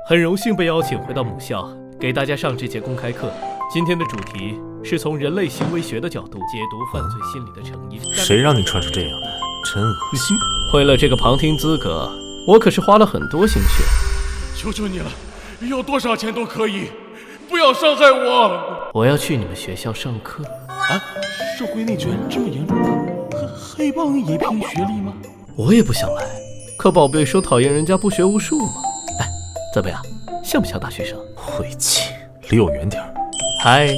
很荣幸被邀请回到母校，给大家上这节公开课。今天的主题是从人类行为学的角度解读犯罪心理的成因。谁让你穿成这样的？真恶心！为了这个旁听资格，我可是花了很多心血。求求你了，要多少钱都可以，不要伤害我！我要去你们学校上课。啊，社会内卷这么严重吗？黑帮也拼学历吗？我也不想来，可宝贝说讨厌人家不学无术嘛。哎，怎么样，像不像大学生？晦气，离我远点儿。嗨，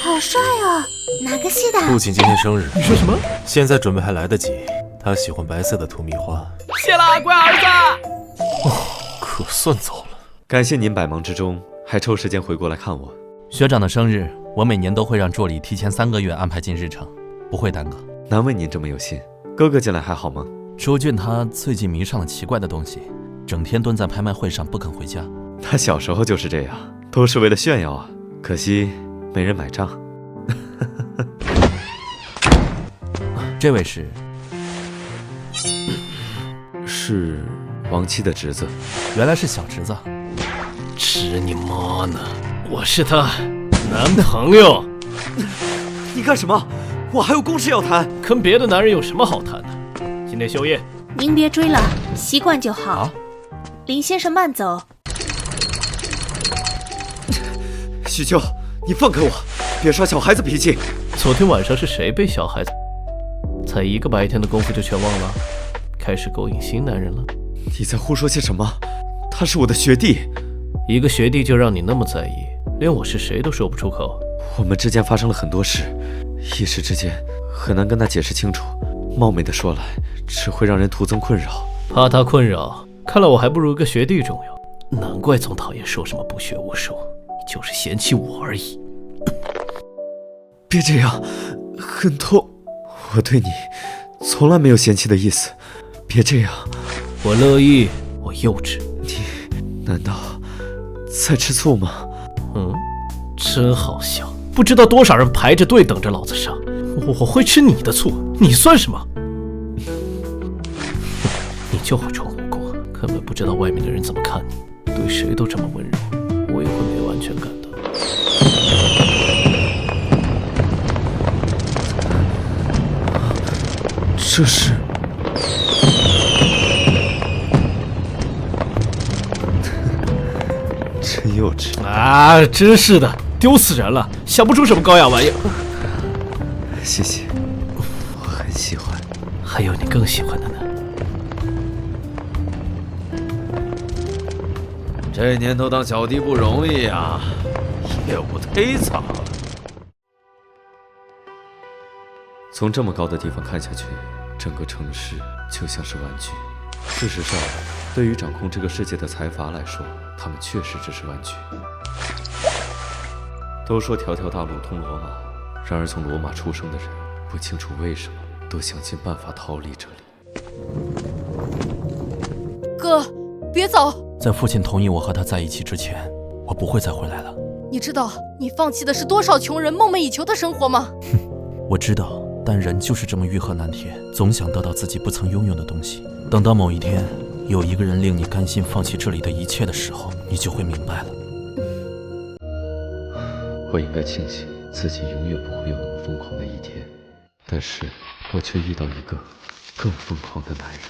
好帅哦！哪个系的？父亲今天生日。你说什么？现在准备还来得及。他喜欢白色的荼蘼花。谢了，乖儿子。可算走了。感谢您百忙之中还抽时间回过来看我。学长的生日，我每年都会让助理提前3个月安排进日程，不会耽搁。难为您这么有心。哥哥近来还好吗？朱俊他最近迷上了奇怪的东西，整天蹲在拍卖会上不肯回家。他小时候就是这样，都是为了炫耀啊，可惜没人买账。这位是王七的侄子。原来是小侄子。吃你妈呢！我是他男朋友。你干什么？我还有公事要谈。跟别的男人有什么好谈的？今天休业。您别追了，习惯就好。啊，林先生慢走。许秋，你放开我，别耍小孩子脾气。昨天晚上是谁被小孩子？才1个白天的功夫就全忘了，开始勾引新男人了。你在胡说些什么？他是我的学弟。一个学弟就让你那么在意，连我是谁都说不出口。我们之间发生了很多事，一时之间很难跟他解释清楚，冒昧的说来，只会让人徒增困扰。怕他困扰，看来我还不如个学弟重要。难怪总讨厌说什么不学无术，就是嫌弃我而已。别这样，很痛。我对你从来没有嫌弃的意思，别这样。我乐意，我幼稚。你难道在吃醋吗？真好笑，不知道多少人排着队等着老子上，我会吃你的醋，你算什么？你就会装无辜，根本不知道外面的人怎么看你，对谁都这么温柔，我也会没有安全感的。这是真幼稚啊！真是的，丢死人了，想不出什么高雅玩意儿。谢谢，我很喜欢。还有你更喜欢的呢。这年头当小弟不容易呀，业务忒惨了。从这么高的地方看下去，整个城市就像是玩具。事实上，对于掌控这个世界的财阀来说，他们确实只是玩具。都说条条大路通罗马，然而从罗马出生的人，不清楚为什么都想尽办法逃离这里。哥，别走！在父亲同意我和他在一起之前，我不会再回来了。你知道你放弃的是多少穷人梦寐以求的生活吗？我知道，但人就是这么欲壑难填，总想得到自己不曾拥有的东西。等到某一天，有一个人令你甘心放弃这里的一切的时候，你就会明白了。我应该庆幸自己永远不会有那么疯狂的一天，但是我却遇到一个更疯狂的男人。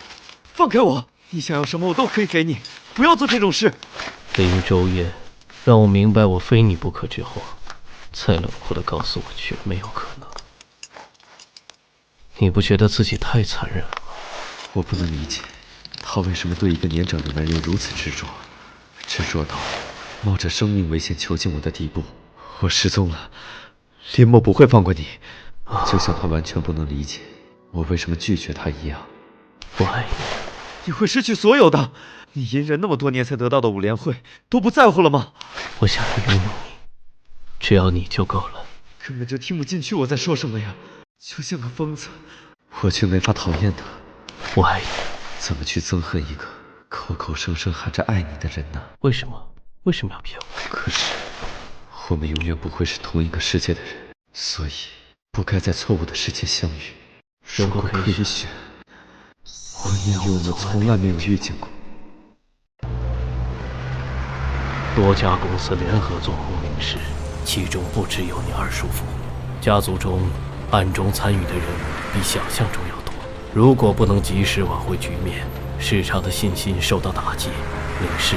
放开我！你想要什么我都可以给你，不要做这种事。林周夜，让我明白我非你不可之后，才冷酷地告诉我绝没有可能。你不觉得自己太残忍了吗？我不能理解，他为什么对一个年长的男人如此执着，执着到冒着生命危险囚禁我的地步。我失踪了，林默不会放过你，就像他完全不能理解我为什么拒绝他一样。我爱你。你会失去所有的，你隐忍那么多年才得到的5联会都不在乎了吗？我想要拥有你，只要你就够了。根本就听不进去我在说什么呀，就像个疯子，我却没法讨厌他。我爱你，怎么去憎恨一个口口声声喊着爱你的人呢？为什么要骗我？可是我们永远不会是同一个世界的人，所以不该在错误的时间相遇。如果可以选，我宁愿我们从来没有遇见过。多家公司联合做红灵石，其中不只有你二叔父。家族中暗中参与的人比想象中要多。如果不能及时挽回局面，市场的信心受到打击，灵氏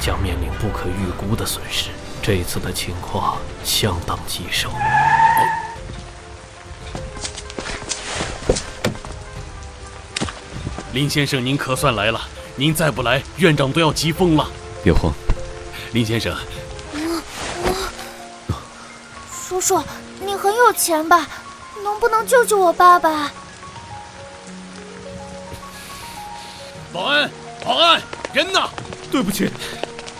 将面临不可预估的损失。这一次的情况相当棘手。林先生，您可算来了！您再不来，院长都要急疯了。别慌，林先生。叔叔，你很有钱吧？能不能救救我爸爸？保安，保安，人呢？对不起，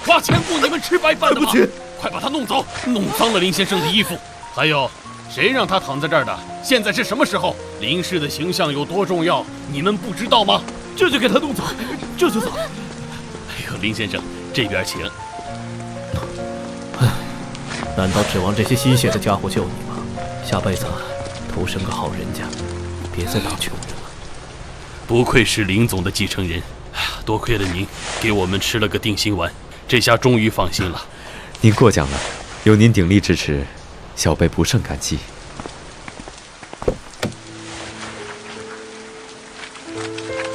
花钱雇你们吃白饭的吗？对不起，快把他弄走，弄脏了林先生的衣服。还有，谁让他躺在这儿的？现在是什么时候？林氏的形象有多重要，你们不知道吗？这就给他弄走，这就走。哎呦，林先生，这边请。难道指望这些吸血的家伙救你吗？下辈子投生个好人家，别再当穷人了。不愧是林总的继承人，多亏了您，给我们吃了个定心丸，这下终于放心了。您过奖了，有您鼎力支持，小辈不胜感激。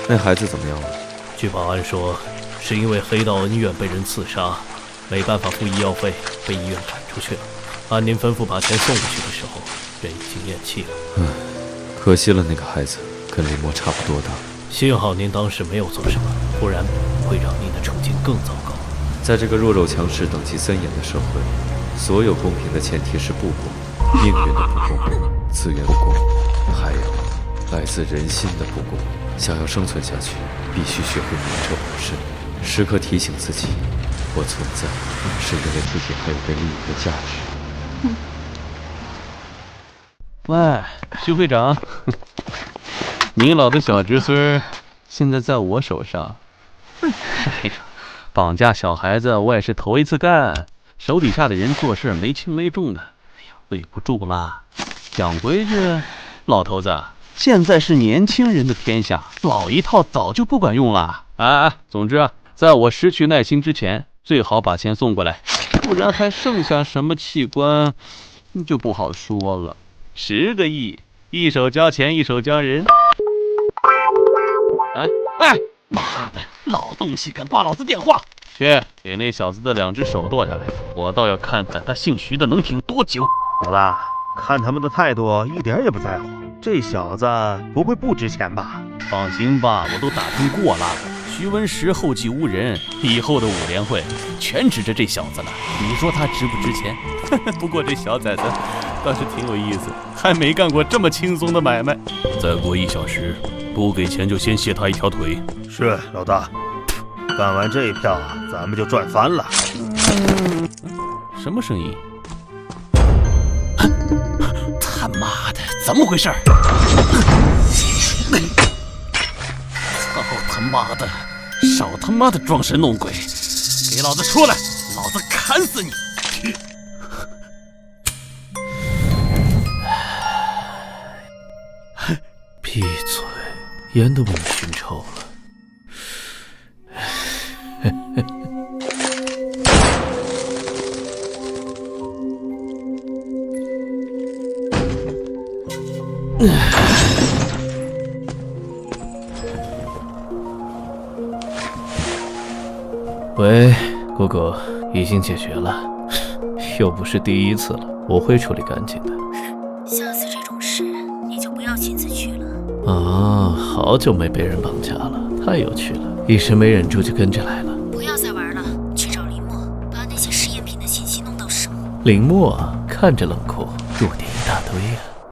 那孩子怎么样了？据保安说，是因为黑道恩怨被人刺杀，没办法付医药费，被医院赶出去了。按您吩咐把钱送过去的时候，人已经咽气了。可惜了那个孩子，跟林墨差不多大。幸好您当时没有做什么，不然会让您的处境更糟糕。在这个弱肉强食、等级森严的社会，所有公平的前提是不公，命运的不公，资源不公，还有来自人心的不公。想要生存下去，必须学会明哲保身，时刻提醒自己，我存在是因为自己还有被利用的价值。喂，徐会长，您老的小侄孙现在在我手上。哎呀，绑架小孩子我也是头一次干，手底下的人做事没轻没重的，哎呀，对不住了。讲规矩，老头子，现在是年轻人的天下，老一套早就不管用了。总之啊，在我失去耐心之前，最好把钱送过来，不然还剩下什么器官，就不好说了。10个亿，一手交钱，一手交人。哎，妈的，老东西敢挂老子电话！去给那小子的2只手剁下来，我倒要看看他姓徐的能挺多久。老大，看他们的态度，一点也不在乎。这小子不会不值钱吧？放心吧，我都打听过了。徐文石后继无人，以后的5联会全指着这小子了。你说他值不值钱？不过这小崽子倒是挺有意思，还没干过这么轻松的买卖。再过1小时，不给钱就先卸他一条腿。是老大，干完这一票，咱们就赚翻了。什么声音？他妈的，怎么回事？操他妈的！少他妈的装神弄鬼！给老子出来！老子砍死你！闭嘴，烟都被你熏臭了。喂，姑姑，已经解决了，又不是第1次了，我会处理干净的。下次这种事你就不要亲自去了。啊，好久没被人绑架了，太有趣了，一时没忍住就跟着来了。不要再玩了，去找林墨，把那些试验品的信息弄到手。林墨看着冷酷，弱点一大堆啊。